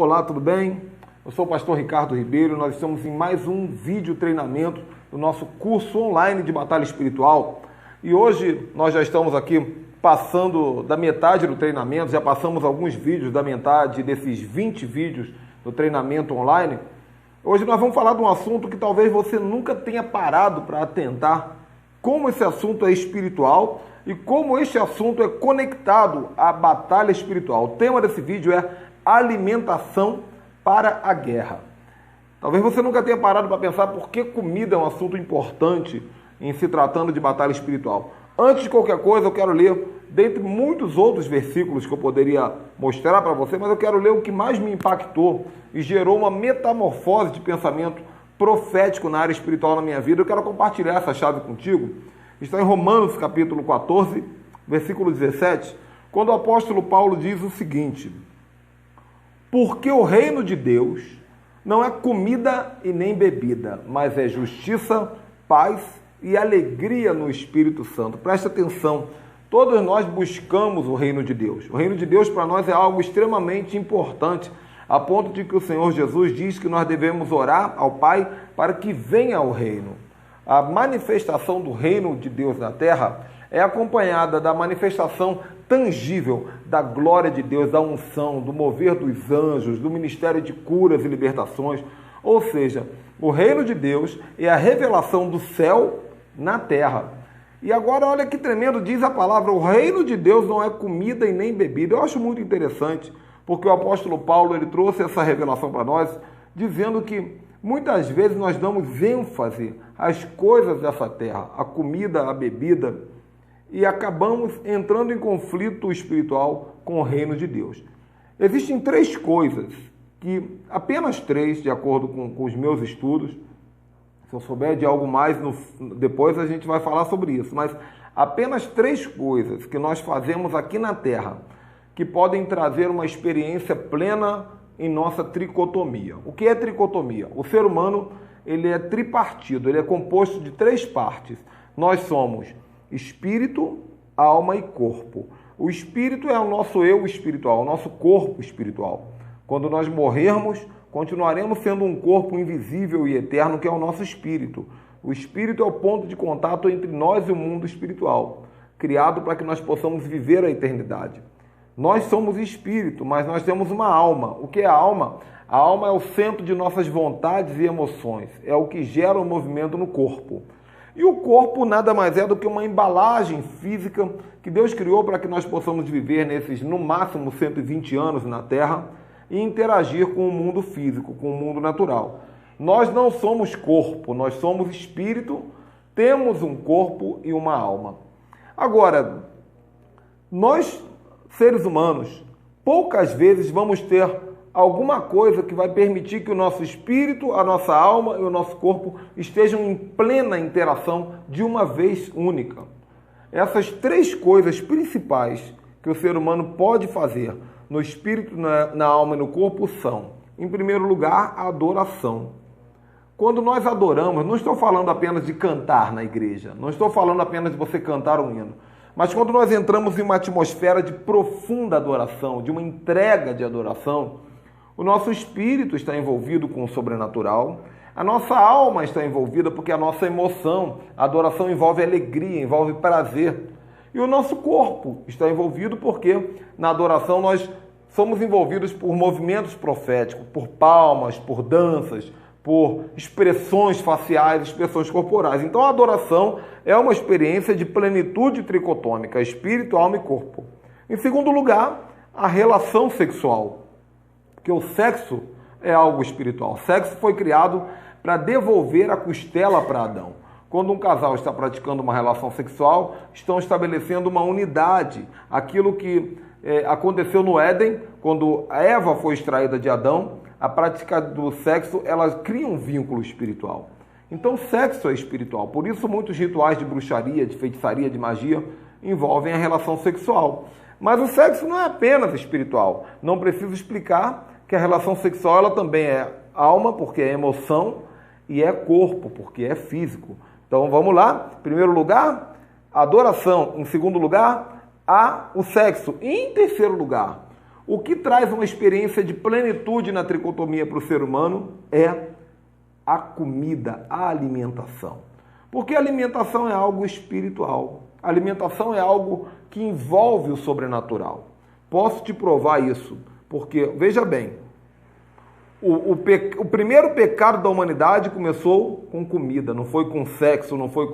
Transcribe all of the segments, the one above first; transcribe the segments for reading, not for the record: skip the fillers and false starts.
Olá, tudo bem? Eu sou o pastor Ricardo Ribeiro, nós estamos em mais um vídeo treinamento do nosso curso online de batalha espiritual. E hoje nós já estamos aqui passando da metade do treinamento, já passamos alguns vídeos da metade desses 20 vídeos do treinamento online. Hoje nós vamos falar de um assunto que talvez você nunca tenha parado para atentar, como esse assunto é espiritual e como este assunto é conectado à batalha espiritual. O tema desse vídeo é alimentação para a guerra. Talvez você nunca tenha parado para pensar por que comida é um assunto importante em se tratando de batalha espiritual. Antes de qualquer coisa, eu quero ler, dentre muitos outros versículos que eu poderia mostrar para você, mas eu quero ler o que mais me impactou e gerou uma metamorfose de pensamento profético na área espiritual na minha vida. Eu quero compartilhar essa chave contigo. Está em Romanos capítulo 14, versículo 17, quando o apóstolo Paulo diz o seguinte: porque o reino de Deus não é comida e nem bebida, mas é justiça, paz e alegria no Espírito Santo. Presta atenção, todos nós buscamos o reino de Deus. O reino de Deus para nós é algo extremamente importante, a ponto de que o Senhor Jesus diz que nós devemos orar ao Pai para que venha o reino. A manifestação do reino de Deus na terra é acompanhada da manifestação tangível da glória de Deus, da unção, do mover dos anjos, do ministério de curas e libertações. Ou seja, o reino de Deus é a revelação do céu na terra. E agora olha que tremendo, diz a palavra, o reino de Deus não é comida e nem bebida. Eu acho muito interessante, porque o apóstolo Paulo ele trouxe essa revelação para nós, dizendo que muitas vezes nós damos ênfase às coisas dessa terra, a comida, a bebida, e acabamos entrando em conflito espiritual com o reino de Deus. Existem três coisas, que apenas três, de acordo com os meus estudos, se eu souber de algo mais, depois a gente vai falar sobre isso, mas apenas três coisas que nós fazemos aqui na Terra, que podem trazer uma experiência plena em nossa tricotomia. O que é tricotomia? O ser humano ele é tripartido, ele é composto de três partes. Nós somos espírito, alma e corpo. O espírito é o nosso eu espiritual, o nosso corpo espiritual. Quando nós morrermos, continuaremos sendo um corpo invisível e eterno que é o nosso espírito. O espírito é o ponto de contato entre nós e o mundo espiritual, criado para que nós possamos viver a eternidade. Nós somos espírito, mas nós temos uma alma. O que é a alma? A alma é o centro de nossas vontades e emoções. É o que gera o movimento no corpo. E o corpo nada mais é do que uma embalagem física que Deus criou para que nós possamos viver nesses, no máximo, 120 anos na Terra e interagir com o mundo físico, com o mundo natural. Nós não somos corpo, nós somos espírito, temos um corpo e uma alma. Agora, nós, seres humanos, poucas vezes vamos ter alguma coisa que vai permitir que o nosso espírito, a nossa alma e o nosso corpo estejam em plena interação de uma vez única. Essas três coisas principais que o ser humano pode fazer no espírito, na alma e no corpo são, em primeiro lugar, a adoração. Quando nós adoramos, não estou falando apenas de cantar na igreja, não estou falando apenas de você cantar um hino, mas quando nós entramos em uma atmosfera de profunda adoração, de uma entrega de adoração, o nosso espírito está envolvido com o sobrenatural, a nossa alma está envolvida porque a nossa emoção, a adoração envolve alegria, envolve prazer. E o nosso corpo está envolvido porque na adoração nós somos envolvidos por movimentos proféticos, por palmas, por danças, por expressões faciais, expressões corporais. Então a adoração é uma experiência de plenitude tricotômica, espírito, alma e corpo. Em segundo lugar, a relação sexual. Porque o sexo é algo espiritual. O sexo foi criado para devolver a costela para Adão. Quando um casal está praticando uma relação sexual, estão estabelecendo uma unidade. Aquilo que aconteceu no Éden, quando a Eva foi extraída de Adão, a prática do sexo, ela cria um vínculo espiritual. Então, o sexo é espiritual. Por isso, muitos rituais de bruxaria, de feitiçaria, de magia, envolvem a relação sexual. Mas o sexo não é apenas espiritual. Não preciso explicar que a relação sexual ela também é alma, porque é emoção, e é corpo, porque é físico. Então vamos lá. Em primeiro lugar, a adoração. Em segundo lugar, o sexo. E em terceiro lugar, O que traz uma experiência de plenitude na tricotomia para o ser humano é a comida, a alimentação. Porque a alimentação é algo espiritual. A alimentação é algo que envolve o sobrenatural. Posso te provar isso, porque, veja bem, o primeiro pecado da humanidade começou com comida, não foi com sexo, não foi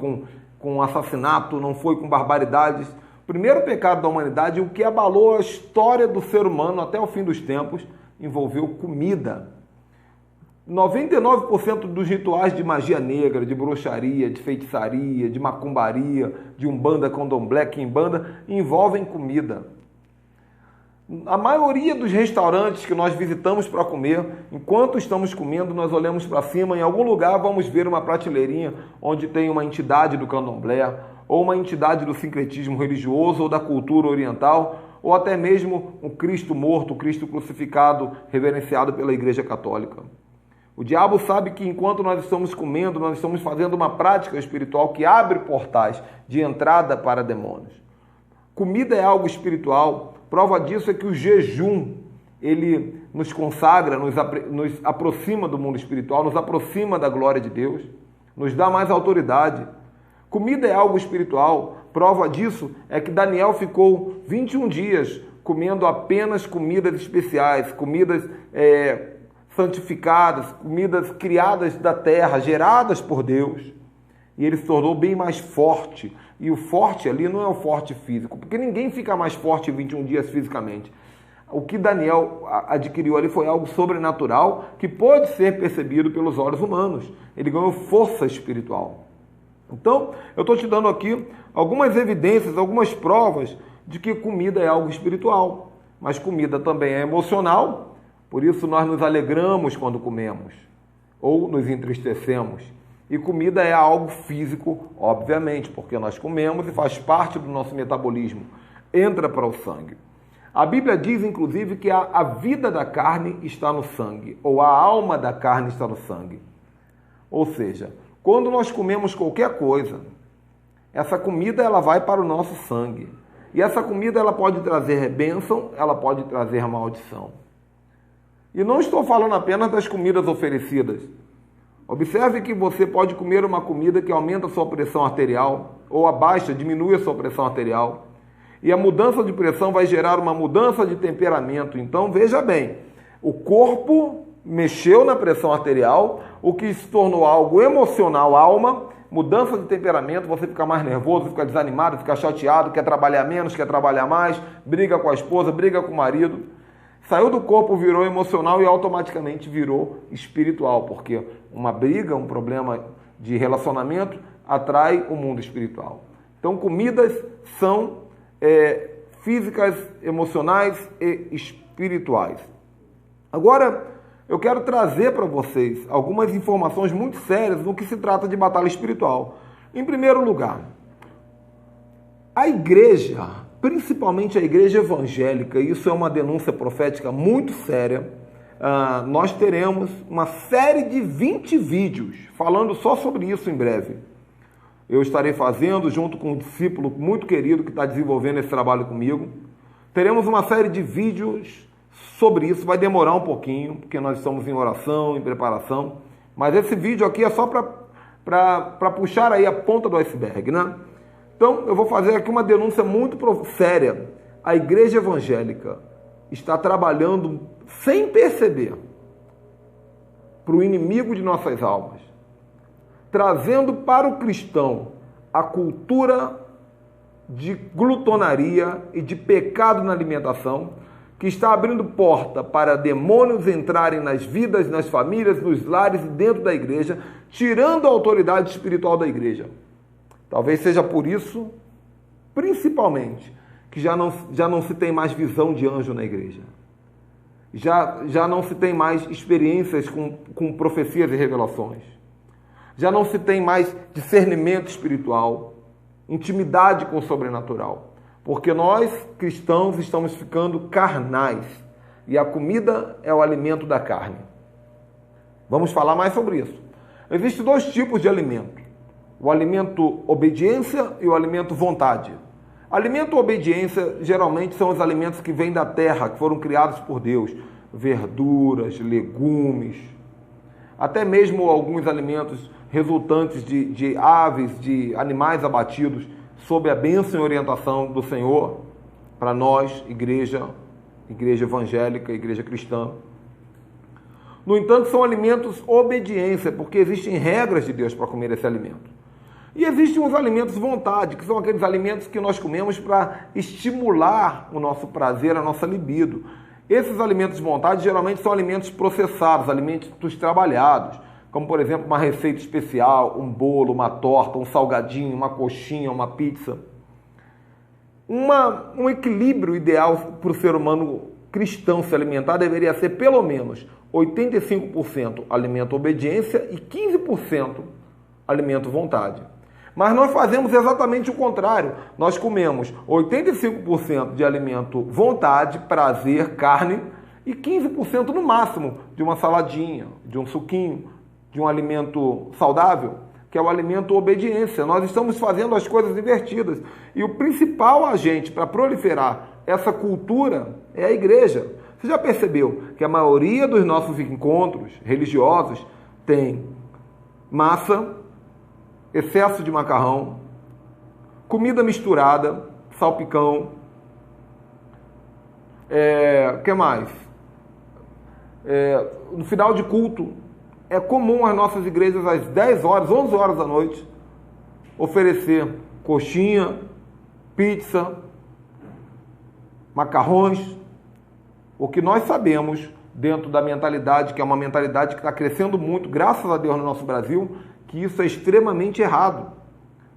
com assassinato, não foi com barbaridades. O primeiro pecado da humanidade, o que abalou a história do ser humano até o fim dos tempos, envolveu comida. 99% dos rituais de magia negra, de bruxaria, de feitiçaria, de macumbaria, de umbanda, candomblé, quimbanda, envolvem comida. A maioria dos restaurantes que nós visitamos para comer, enquanto estamos comendo, nós olhamos para cima, em algum lugar vamos ver uma prateleirinha onde tem uma entidade do candomblé, ou uma entidade do sincretismo religioso, ou da cultura oriental, ou até mesmo um Cristo morto, o Cristo crucificado, reverenciado pela Igreja Católica. O diabo sabe que enquanto nós estamos comendo, nós estamos fazendo uma prática espiritual que abre portais de entrada para demônios. Comida é algo espiritual. Prova disso é que o jejum, ele nos consagra, nos aproxima do mundo espiritual, nos aproxima da glória de Deus, nos dá mais autoridade. Comida é algo espiritual. Prova disso é que Daniel ficou 21 dias comendo apenas comidas especiais, comidas santificadas, comidas criadas da terra, geradas por Deus. E ele se tornou bem mais forte. E o forte ali não é o forte físico, porque ninguém fica mais forte em 21 dias fisicamente. O que Daniel adquiriu ali foi algo sobrenatural que pode ser percebido pelos olhos humanos. Ele ganhou força espiritual. Então, eu estou te dando aqui algumas evidências, algumas provas de que comida é algo espiritual. Mas comida também é emocional, por isso nós nos alegramos quando comemos ou nos entristecemos. E comida é algo físico, obviamente, porque nós comemos e faz parte do nosso metabolismo, entra para o sangue. A Bíblia diz, inclusive, que a vida da carne está no sangue, ou a alma da carne está no sangue. Ou seja, quando nós comemos qualquer coisa, essa comida ela vai para o nosso sangue. E essa comida ela pode trazer bênção, ela pode trazer maldição. E não estou falando apenas das comidas oferecidas. Observe que você pode comer uma comida que aumenta a sua pressão arterial, ou abaixa, diminui a sua pressão arterial. E a mudança de pressão vai gerar uma mudança de temperamento. Então, veja bem, o corpo mexeu na pressão arterial, o que se tornou algo emocional, alma, mudança de temperamento, você fica mais nervoso, fica desanimado, fica chateado, quer trabalhar menos, quer trabalhar mais, briga com a esposa, briga com o marido. Saiu do corpo, virou emocional e automaticamente virou espiritual, porque uma briga, um problema de relacionamento atrai o mundo espiritual. Então, comidas são físicas, emocionais e espirituais. Agora, eu quero trazer para vocês algumas informações muito sérias no que se trata de batalha espiritual. Em primeiro lugar, a igreja, principalmente a igreja evangélica, isso é uma denúncia profética muito séria, nós teremos uma série de 20 vídeos falando só sobre isso em breve. Eu estarei fazendo junto com um discípulo muito querido que está desenvolvendo esse trabalho comigo. Teremos uma série de vídeos sobre isso, vai demorar um pouquinho, porque nós estamos em oração, em preparação, mas esse vídeo aqui é só para puxar aí a ponta do iceberg, né? Então, eu vou fazer aqui uma denúncia muito séria. A igreja evangélica está trabalhando sem perceber para o inimigo de nossas almas, trazendo para o cristão a cultura de glutonaria e de pecado na alimentação, que está abrindo porta para demônios entrarem nas vidas, nas famílias, nos lares e dentro da igreja, tirando a autoridade espiritual da igreja. Talvez seja por isso, principalmente, que já não se tem mais visão de anjo na igreja. Já não se tem mais experiências com profecias e revelações. Já não se tem mais discernimento espiritual, intimidade com o sobrenatural. Porque nós, cristãos, estamos ficando carnais. E a comida é o alimento da carne. Vamos falar mais sobre isso. Existem dois tipos de alimento. O alimento obediência e o alimento vontade. Alimento ou obediência geralmente são os alimentos que vêm da terra, que foram criados por Deus. Verduras, legumes, até mesmo alguns alimentos resultantes de aves, de animais abatidos, sob a bênção e orientação do Senhor, para nós, igreja evangélica, igreja cristã. No entanto, são alimentos obediência, porque existem regras de Deus para comer esse alimento. E existem os alimentos vontade, que são aqueles alimentos que nós comemos para estimular o nosso prazer, a nossa libido. Esses alimentos vontade geralmente são alimentos processados, alimentos trabalhados, como por exemplo uma receita especial, um bolo, uma torta, um salgadinho, uma coxinha, uma pizza. Um equilíbrio ideal para o ser humano cristão se alimentar deveria ser pelo menos 85% alimento obediência e 15% alimento vontade. Mas nós fazemos exatamente o contrário. Nós comemos 85% de alimento vontade, prazer, carne, e 15% no máximo de uma saladinha, de um suquinho, de um alimento saudável, que é o alimento obediência. Nós estamos fazendo as coisas invertidas. E o principal agente para proliferar essa cultura é a igreja. Você já percebeu que a maioria dos nossos encontros religiosos tem massa, excesso de macarrão, comida misturada, salpicão, que mais? No final de culto, é comum as nossas igrejas às 10 horas, 11 horas da noite, oferecer coxinha, pizza, macarrões, o que nós sabemos dentro da mentalidade, que é uma mentalidade que está crescendo muito, graças a Deus no nosso Brasil, que isso é extremamente errado.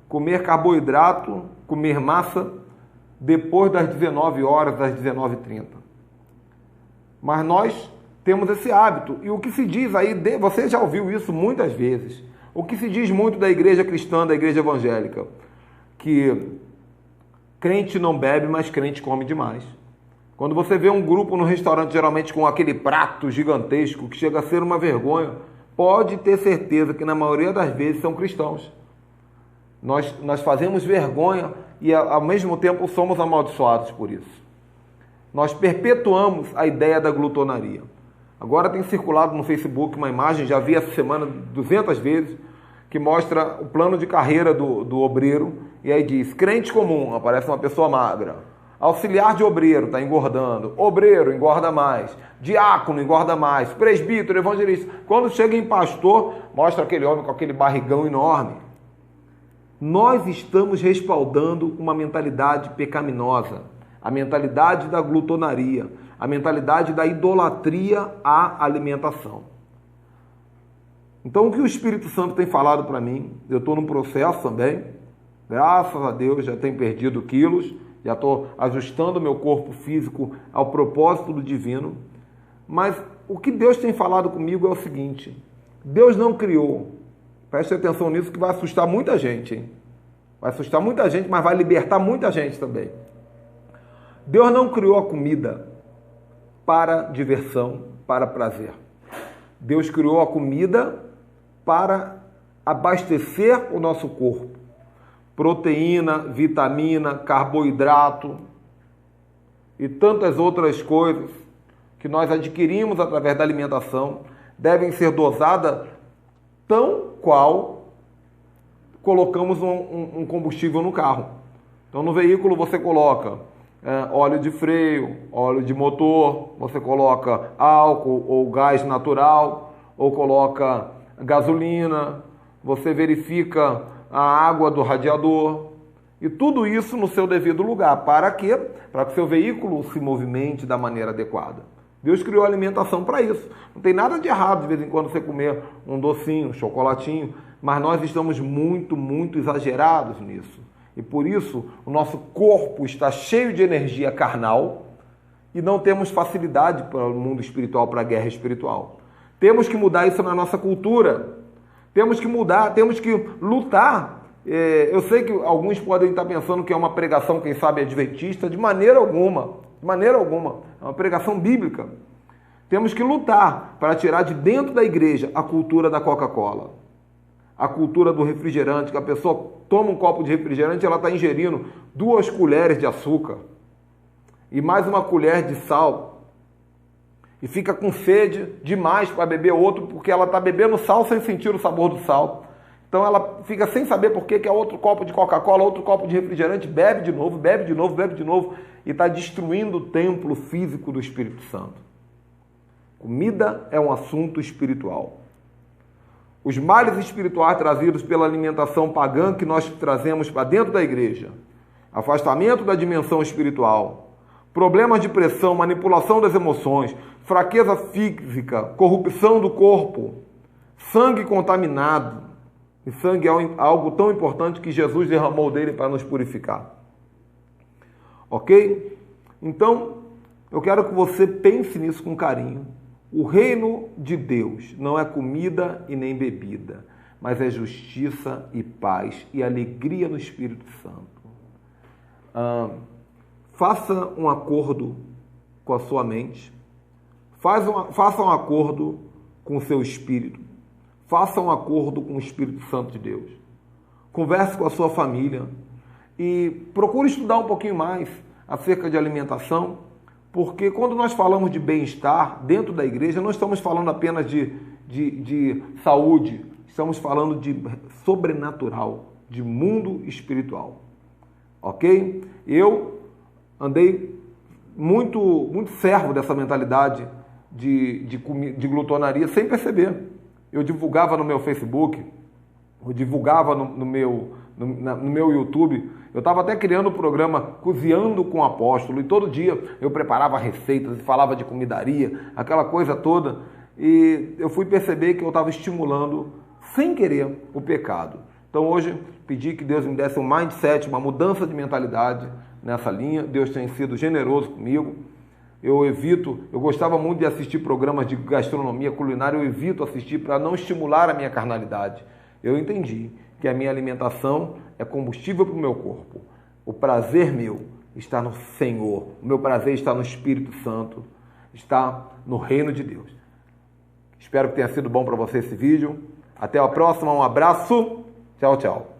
Comer carboidrato, comer massa, depois das 19 horas, das 19h30. Mas nós temos esse hábito. E o que se diz aí, você já ouviu isso muitas vezes, o que se diz muito da igreja cristã, da igreja evangélica, que crente não bebe, mas crente come demais. Quando você vê um grupo no restaurante, geralmente com aquele prato gigantesco, que chega a ser uma vergonha, pode ter certeza que na maioria das vezes são cristãos. Nós fazemos vergonha e ao mesmo tempo somos amaldiçoados por isso. Nós perpetuamos a ideia da glutonaria. Agora tem circulado no Facebook uma imagem, já vi essa semana 200 vezes, que mostra o plano de carreira do obreiro, e aí diz, crente comum, aparece uma pessoa magra. Auxiliar de obreiro está engordando, obreiro engorda mais, diácono engorda mais, presbítero, evangelista. Quando chega em pastor, mostra aquele homem com aquele barrigão enorme. Nós estamos respaldando uma mentalidade pecaminosa, a mentalidade da glutonaria, a mentalidade da idolatria à alimentação. Então o que o Espírito Santo tem falado para mim, eu estou num processo também, graças a Deus já tenho perdido quilos, já estou ajustando o meu corpo físico ao propósito do divino. Mas o que Deus tem falado comigo é o seguinte, Deus não criou, preste atenção nisso que vai assustar muita gente, hein? Vai assustar muita gente, mas vai libertar muita gente também. Deus não criou a comida para diversão, para prazer. Deus criou a comida para abastecer o nosso corpo. Proteína, vitamina, carboidrato e tantas outras coisas que nós adquirimos através da alimentação devem ser dosadas tão qual colocamos um combustível no carro. Então no veículo você coloca óleo de freio, óleo de motor, você coloca álcool ou gás natural, ou coloca gasolina, você verifica a água do radiador, e tudo isso no seu devido lugar. Para quê? Para que o seu veículo se movimente da maneira adequada. Deus criou a alimentação para isso. Não tem nada de errado de vez em quando você comer um docinho, um chocolatinho, mas nós estamos muito exagerados nisso. E por isso o nosso corpo está cheio de energia carnal e não temos facilidade para o mundo espiritual, para a guerra espiritual. Temos que mudar isso na nossa cultura. Temos que mudar, temos que lutar. Eu sei que alguns podem estar pensando que é uma pregação, quem sabe, adventista. De maneira alguma. É uma pregação bíblica. Temos que lutar para tirar de dentro da igreja a cultura da Coca-Cola. a cultura do refrigerante, que a pessoa toma um copo de refrigerante e ela está ingerindo 2 colheres de açúcar e mais uma colher de sal. E fica com sede demais para beber outro, porque ela está bebendo sal sem sentir o sabor do sal. Então ela fica sem saber por que é outro copo de Coca-Cola, outro copo de refrigerante, bebe de novo, bebe de novo, bebe de novo, e está destruindo o templo físico do Espírito Santo. Comida é um assunto espiritual. Os males espirituais trazidos pela alimentação pagã que nós trazemos para dentro da igreja, afastamento da dimensão espiritual, problemas de pressão, manipulação das emoções, fraqueza física, corrupção do corpo, sangue contaminado. E sangue é algo tão importante que Jesus derramou dele para nos purificar. Ok? Então, eu quero que você pense nisso com carinho. O reino de Deus não é comida e nem bebida, mas é justiça e paz e alegria no Espírito Santo. Faça um acordo com a sua mente, faça um acordo com o seu espírito, faça um acordo com o Espírito Santo de Deus. Converse com a sua família e procure estudar um pouquinho mais acerca de alimentação, porque quando nós falamos de bem-estar dentro da igreja, não estamos falando apenas de saúde, estamos falando de sobrenatural, de mundo espiritual. Ok? Eu andei muito servo dessa mentalidade de glutonaria sem perceber. Eu divulgava no meu Facebook, eu divulgava no meu YouTube. Eu estava até criando o programa Cozinhando com o Apóstolo, e todo dia eu preparava receitas e falava de comidaria, aquela coisa toda, e eu fui perceber que eu estava estimulando, sem querer, o pecado. Então hoje pedi que Deus me desse um mindset, uma mudança de mentalidade nessa linha. Deus tem sido generoso comigo. Eu gostava muito de assistir programas de gastronomia culinária, eu evito assistir para não estimular a minha carnalidade. Eu entendi que a minha alimentação é combustível para o meu corpo. O prazer meu está no Senhor, o meu prazer está no Espírito Santo, está no reino de Deus. Espero que tenha sido bom para você esse vídeo. Até a próxima, um abraço, tchau, tchau.